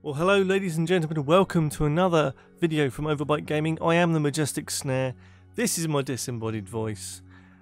Well, hello ladies and gentlemen, welcome to another video from Overbite Gaming. I am the majestic Snare. This is my disembodied voice,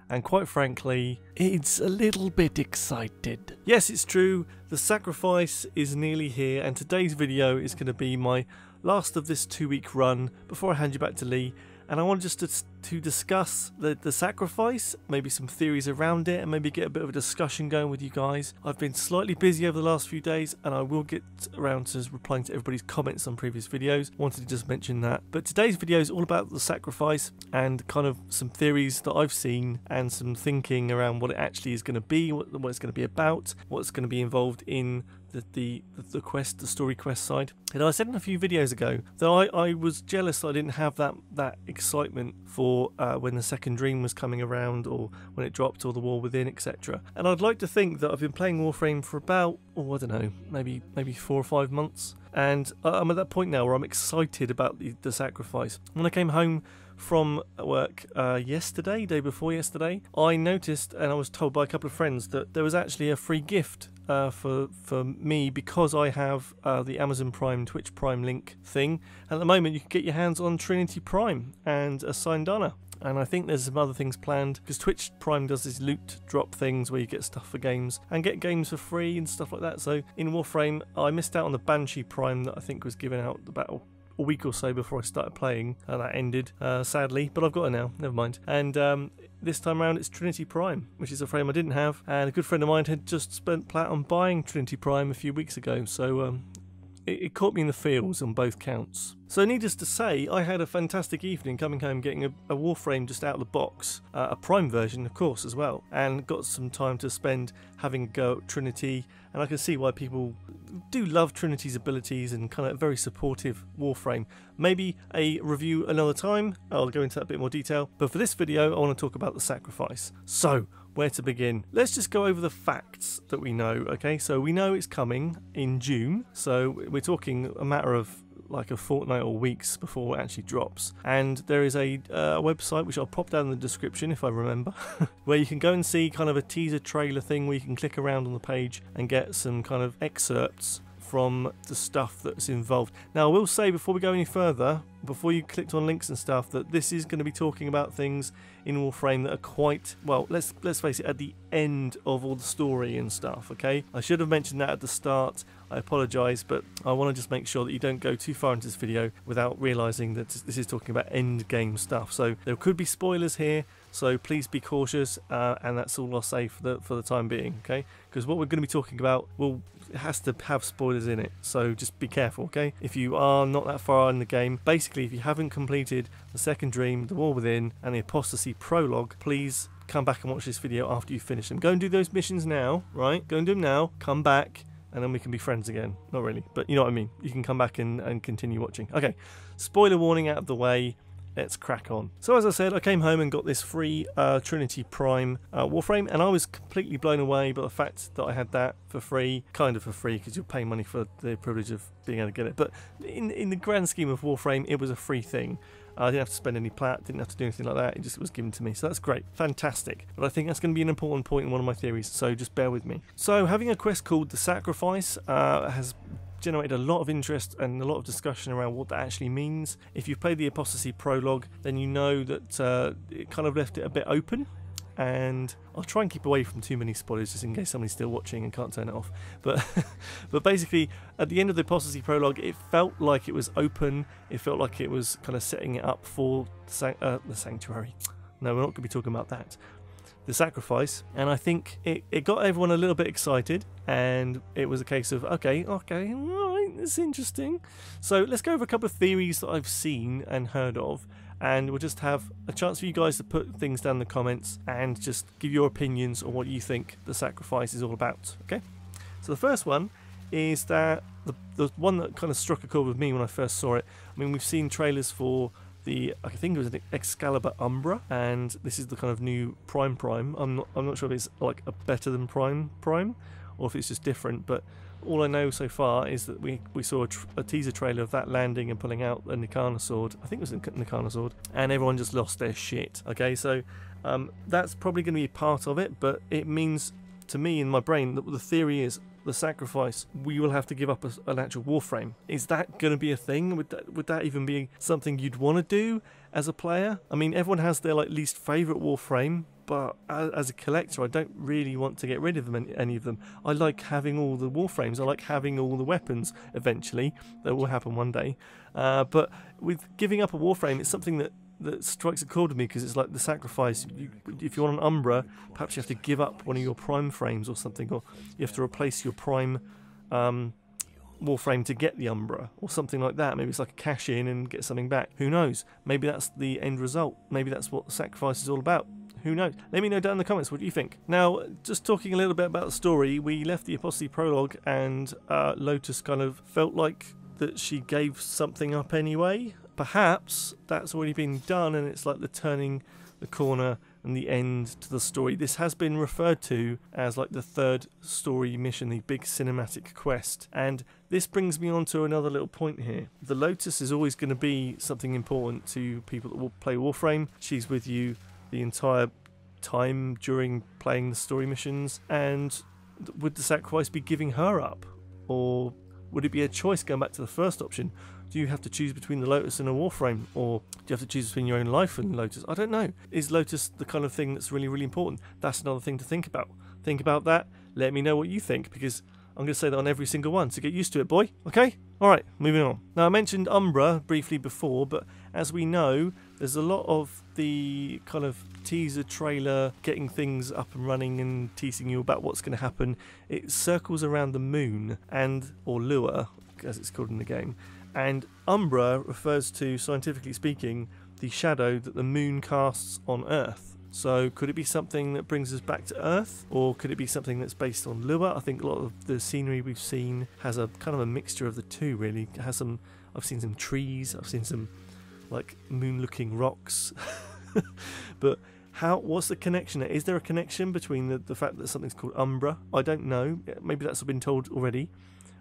and quite frankly, it's a little bit excited. Yes, it's true, the sacrifice is nearly here, and today's video is going to be my last of this 2-week run before I hand you back to Lee. And I want just to discuss the sacrifice, maybe some theories around it, and maybe get a bit of a discussion going with you guys. I've been slightly busy over the last few days, and I will get around to replying to everybody's comments on previous videos. Wanted to just mention that. But today's video is all about the sacrifice and kind of some theories that I've seen and some thinking around what it actually is going to be, what it's going to be about, what's going to be involved in the quest, the story quest side. And I said in a few videos ago that I was jealous I didn't have that excitement for when the second dream was coming around, or when it dropped, or the war within, etc. And I'd like to think that I've been playing Warframe for about, I don't know, maybe 4 or 5 months, and I'm at that point now where I'm excited about the sacrifice. When I came home from work yesterday, day before yesterday, I noticed, and I was told by a couple of friends, that there was actually a free gift for me, because I have the Amazon Prime, Twitch Prime link thing. At the moment you can get your hands on Trinity Prime and a Sindana. And I think there's some other things planned, because Twitch Prime does these loot drop things where you get stuff for games and get games for free and stuff like that. So in Warframe, I missed out on the Banshee Prime that I think was given out about a week or so before I started playing. That ended, sadly, but I've got it now, never mind. And this time around it's Trinity Prime, which is a frame I didn't have, and a good friend of mine had just spent plat on buying Trinity Prime a few weeks ago, so it caught me in the feels on both counts. So needless to say, I had a fantastic evening coming home, getting a Warframe just out of the box, a Prime version of course as well, and got some time to spend having a go at Trinity. And I can see why people do love Trinity's abilities and kind of very supportive Warframe. Maybe a review another time, I'll go into that a bit more detail, but for this video I want to talk about the sacrifice. So where to begin? Let's just go over the facts that we know. Okay, so we know it's coming in June, so we're talking a matter of like a fortnight or weeks before it actually drops. And there is a website, which I'll pop down in the description if I remember, where you can go and see kind of a teaser trailer thing where you can click around on the page and get some kind of excerpts from the stuff that's involved. Now I will say, before we go any further, before you clicked on links and stuff, that this is going to be talking about things in Warframe that are quite, well, let's face it, at the end of all the story and stuff. Okay, I should have mentioned that at the start. I apologise, but I want to just make sure that you don't go too far into this video without realising that this is talking about end game stuff. So there could be spoilers here, so please be cautious, and that's all I'll say for the time being. Okay, because what we're going to be talking about it has to have spoilers in it, so just be careful. Okay, if you are not that far in the game, basically if you haven't completed the second dream, the war within, and the apostasy prologue, please come back and watch this video after you finish them. Go and do those missions now, right? Go and do them now, come back, and then we can be friends again. Not really, but you know what I mean. You can come back and continue watching. Okay, spoiler warning out of the way. Let's crack on. So as I said, I came home and got this free Trinity Prime Warframe, and I was completely blown away by the fact that I had that for free, kind of for free, because you're paying money for the privilege of being able to get it. But in the grand scheme of Warframe, it was a free thing. I didn't have to spend any plat, didn't have to do anything like that, it just was given to me. So that's great, fantastic. But I think that's going to be an important point in one of my theories, so just bear with me. So having a quest called the Sacrifice has generated a lot of interest and a lot of discussion around what that actually means. If you've played the Apostasy prologue, then you know that it kind of left it a bit open, and I'll try and keep away from too many spoilers just in case somebody's still watching and can't turn it off. But but basically, at the end of the Apostasy prologue, it felt like it was open. It felt like it was kind of setting it up for the Sanctuary. No, we're not going to be talking about that. The Sacrifice, and I think it got everyone a little bit excited, and it was a case of okay, alright, that's interesting. So let's go over a couple of theories that I've seen and heard of, and we'll just have a chance for you guys to put things down in the comments and just give your opinions on what you think the Sacrifice is all about. Okay, so the first one is that the one that kind of struck a chord with me when I first saw it. I mean, we've seen trailers for I think it was an Excalibur Umbra, and this is the kind of new Prime. I'm not sure if it's like a better than Prime, or if it's just different, but all I know so far is that we saw a teaser trailer of that landing and pulling out a Nikana sword. I think it was a Nikana sword, and everyone just lost their shit. Okay, so that's probably going to be part of it, but it means to me in my brain, the theory is the sacrifice, we will have to give up an actual Warframe. Is that going to be a thing? Would that even be something you'd want to do as a player? I mean, everyone has their like least favourite Warframe, but as a collector, I don't really want to get rid of them, any of them. I like having all the Warframes. I like having all the weapons eventually. That will happen one day. But with giving up a Warframe, it's something that strikes a chord with me, because it's like the sacrifice. If you want an Umbra, perhaps you have to give up one of your Prime frames or something, or you have to replace your Prime Warframe to get the Umbra, or something like that. Maybe it's like a cash in and get something back. Who knows? Maybe that's the end result. Maybe that's what the sacrifice is all about. Who knows? Let me know down in the comments, what do you think? Now, just talking a little bit about the story, we left the Apostasy Prologue, and Lotus kind of felt like that she gave something up anyway. Perhaps that's already been done, and it's like the turning the corner and the end to the story. This has been referred to as like the third story mission, the big cinematic quest. And this brings me on to another little point here. The Lotus is always going to be something important to people that will play Warframe. She's with you the entire time during playing the story missions, and would the sacrifice be giving her up, or would it be a choice going back to the first option? Do you have to choose between the Lotus and a Warframe, or do you have to choose between your own life and Lotus? I don't know. Is Lotus the kind of thing that's really, really important? That's another thing to think about. Think about that. Let me know what you think, because I'm going to say that on every single one, so get used to it, boy. Okay? Alright, moving on. Now, I mentioned Umbra briefly before, but as we know, there's a lot of the kind of teaser trailer getting things up and running and teasing you about what's going to happen. It circles around the moon, or Lua, as it's called in the game. And Umbra refers to, scientifically speaking, the shadow that the moon casts on Earth. So could it be something that brings us back to Earth, or could it be something that's based on Lua? I think a lot of the scenery we've seen has a kind of a mixture of the two, really. It has some, I've seen some trees, I've seen some like moon-looking rocks. But what's the connection there? Is there a connection between the fact that something's called Umbra? I don't know. Maybe that's been told already.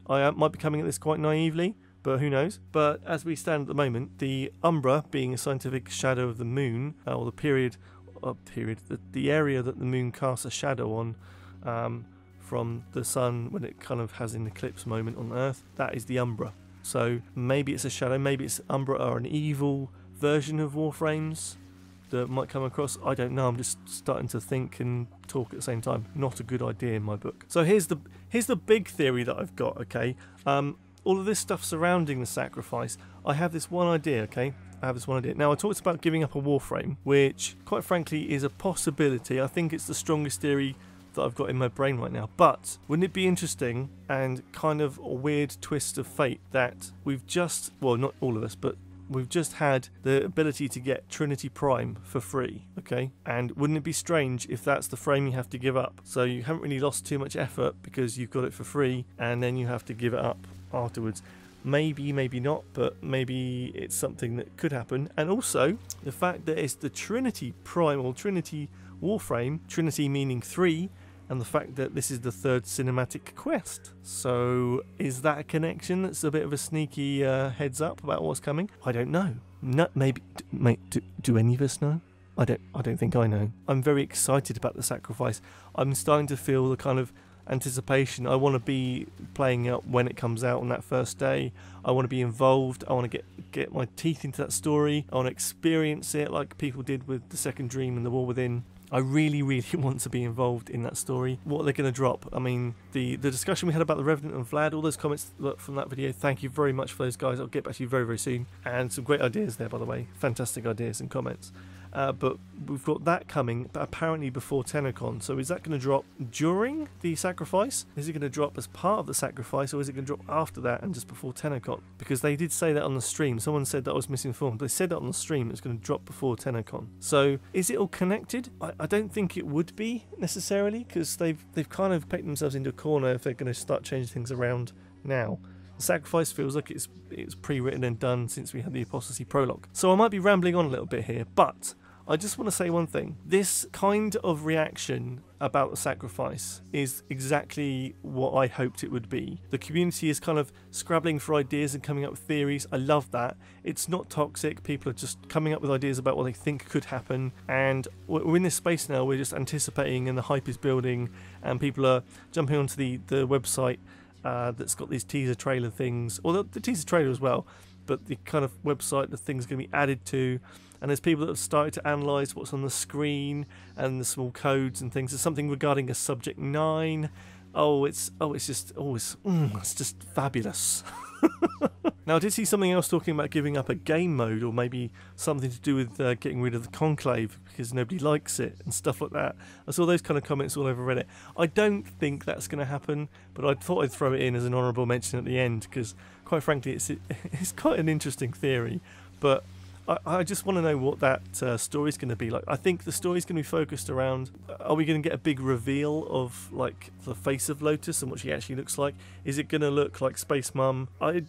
I might be coming at this quite naively, but who knows? But as we stand at the moment, the Umbra being a scientific shadow of the moon, or the area that the moon casts a shadow on from the sun when it kind of has an eclipse moment on Earth, that is the Umbra. So maybe it's a shadow, maybe it's Umbra or an evil version of Warframes that might come across. I don't know. I'm just starting to think and talk at the same time. Not a good idea in my book. So here's the big theory that I've got. Okay, all of this stuff surrounding the sacrifice. I have this one idea. Okay, I have this one idea. Now, I talked about giving up a Warframe, which, quite frankly, is a possibility. I think it's the strongest theory that I've got in my brain right now. But wouldn't it be interesting and kind of a weird twist of fate that we've just, well, not all of us, but we've just had the ability to get Trinity Prime for free, okay? And wouldn't it be strange if that's the frame you have to give up? So you haven't really lost too much effort because you've got it for free, and then you have to give it up afterwards. Maybe, maybe not, but maybe it's something that could happen. And also, the fact that it's the Trinity Prime, or Trinity Warframe, Trinity meaning 3, and the fact that this is the third cinematic quest. So is that a connection that's a bit of a sneaky heads up about what's coming? I don't know. No, maybe, mate, do any of us know? I don't think I know. I'm very excited about the sacrifice. I'm starting to feel the kind of anticipation. I want to be playing it when it comes out on that first day. I want to be involved. I want to get my teeth into that story. I want to experience it like people did with The Second Dream and The War Within. I really, really want to be involved in that story. What are they going to drop? I mean, the discussion we had about the Revenant and Vlad, all those comments from that video, thank you very much for those guys. I'll get back to you very, very soon. And some great ideas there, by the way. Fantastic ideas and comments. But we've got that coming, but apparently before TennoCon. So is that going to drop during the sacrifice? Is it going to drop as part of the sacrifice, or is it going to drop after that and just before TennoCon? Because they did say that on the stream. Someone said that I was misinformed. They said that on the stream it's going to drop before TennoCon. So is it all connected? I don't think it would be necessarily, because they've kind of packed themselves into a corner if they're going to start changing things around now. The sacrifice feels like it's pre-written and done since we had the Apostasy Prologue. So I might be rambling on a little bit here, but I just want to say one thing. This kind of reaction about the sacrifice is exactly what I hoped it would be. The community is kind of scrabbling for ideas and coming up with theories. I love that. It's not toxic. People are just coming up with ideas about what they think could happen, and we're in this space now. We're just anticipating, and the hype is building, and people are jumping onto the website that's got these teaser trailer things, or the teaser trailer as well, but the kind of website the thing's going to be added to. And there's people that have started to analyse what's on the screen and the small codes and things. There's something regarding a subject 9. It's just fabulous. Now, I did see something else talking about giving up a game mode, or maybe something to do with getting rid of the conclave because nobody likes it and stuff like that. I saw those kind of comments all over Reddit. I don't think that's going to happen, but I thought I'd throw it in as an honourable mention at the end because, quite frankly, it's quite an interesting theory. But I just want to know what that story's going to be like. I think the story's going to be focused around, are we going to get a big reveal of like the face of Lotus and what she actually looks like? Is it going to look like Space Mum? Is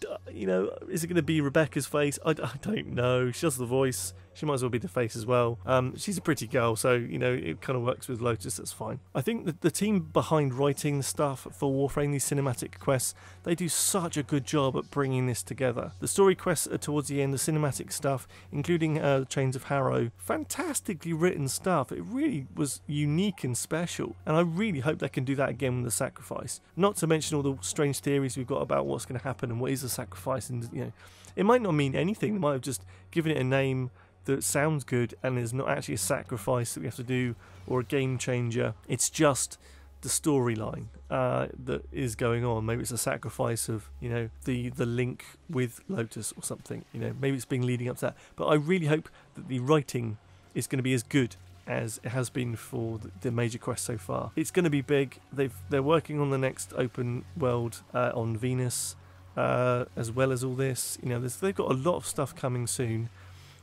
it going to be Rebecca's face? I don't know. She does the voice. She might as well be the face as well. She's a pretty girl, so, it kind of works with Lotus, that's fine. I think that the team behind writing the stuff for Warframe, these cinematic quests, they do such a good job at bringing this together. The story quests are towards the end, the cinematic stuff, including Chains of Harrow, fantastically written stuff. It really was unique and special, and I really hope they can do that again with the sacrifice. Not to mention all the strange theories we've got about what's going to happen and what is the sacrifice, and it might not mean anything. They might have just given it a name that sounds good and is not actually a sacrifice that we have to do or a game changer. It's just the storyline that is going on. Maybe it's a sacrifice of the link with Lotus or something. Maybe it's been leading up to that. But I really hope that the writing is going to be as good as it has been for the major quest so far. It's going to be big. They're working on the next open world on Venus as well as all this. They've got a lot of stuff coming soon.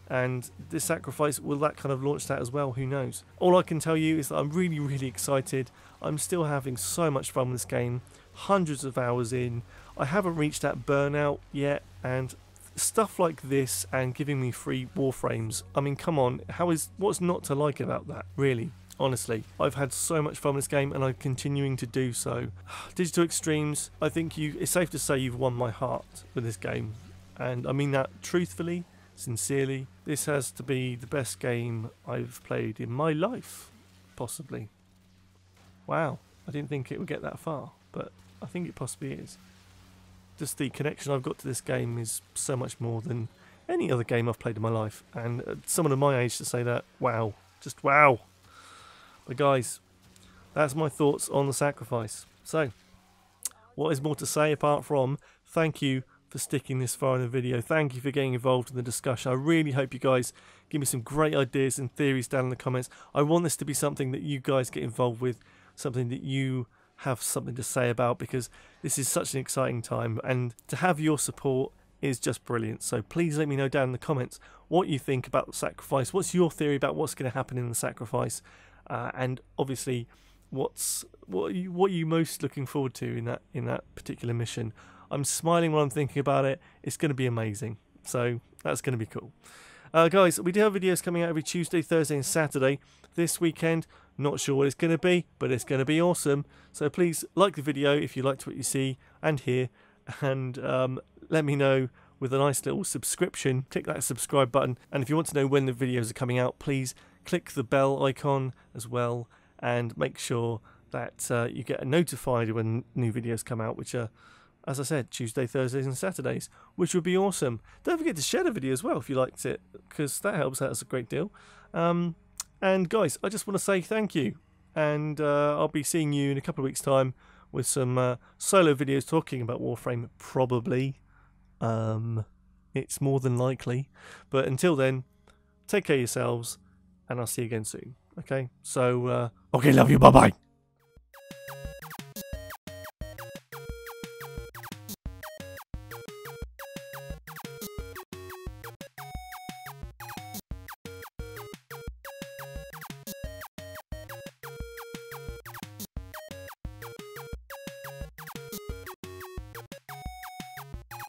And this sacrifice, will that kind of launch that as well? Who knows? All I can tell you is that I'm really, really excited. I'm still having so much fun with this game. Hundreds of hours in. I haven't reached that burnout yet. And stuff like this and giving me free Warframes. I mean, come on. What's not to like about that? Really? Honestly, I've had so much fun with this game and I'm continuing to do so. Digital Extremes, I think it's safe to say you've won my heart with this game. And I mean that truthfully. Sincerely, this has to be the best game I've played in my life, possibly. Wow, I didn't think it would get that far, but I think it possibly is. Just the connection I've got to this game is so much more than any other game I've played in my life, and someone of my age to say that, wow, just wow. But guys, that's my thoughts on the sacrifice. So, what is more to say apart from thank you for sticking this far in the video. Thank you for getting involved in the discussion. I really hope you guys give me some great ideas and theories down in the comments. I want this to be something that you guys get involved with, something that you have something to say about, because this is such an exciting time, and to have your support is just brilliant. So please let me know down in the comments what you think about the sacrifice. What's your theory about what's going to happen in the sacrifice, and obviously what are you most looking forward to in that particular mission. I'm smiling while I'm thinking about it. It's going to be amazing. So that's going to be cool. Guys, we do have videos coming out every Tuesday, Thursday and Saturday. This weekend, not sure what it's going to be, but it's going to be awesome. So please like the video if you liked what you see and hear. And let me know with a nice little subscription. Click that subscribe button. And if you want to know when the videos are coming out, please click the bell icon as well. And make sure that you get notified when new videos come out, which are, as I said, Tuesday, Thursdays and Saturdays, which would be awesome. Don't forget to share the video as well if you liked it, because that helps out us a great deal. And guys, I just want to say thank you. And I'll be seeing you in a couple of weeks' time with some solo videos talking about Warframe, probably. It's more than likely. But until then, take care of yourselves, and I'll see you again soon. Okay? So, okay, love you. Bye-bye.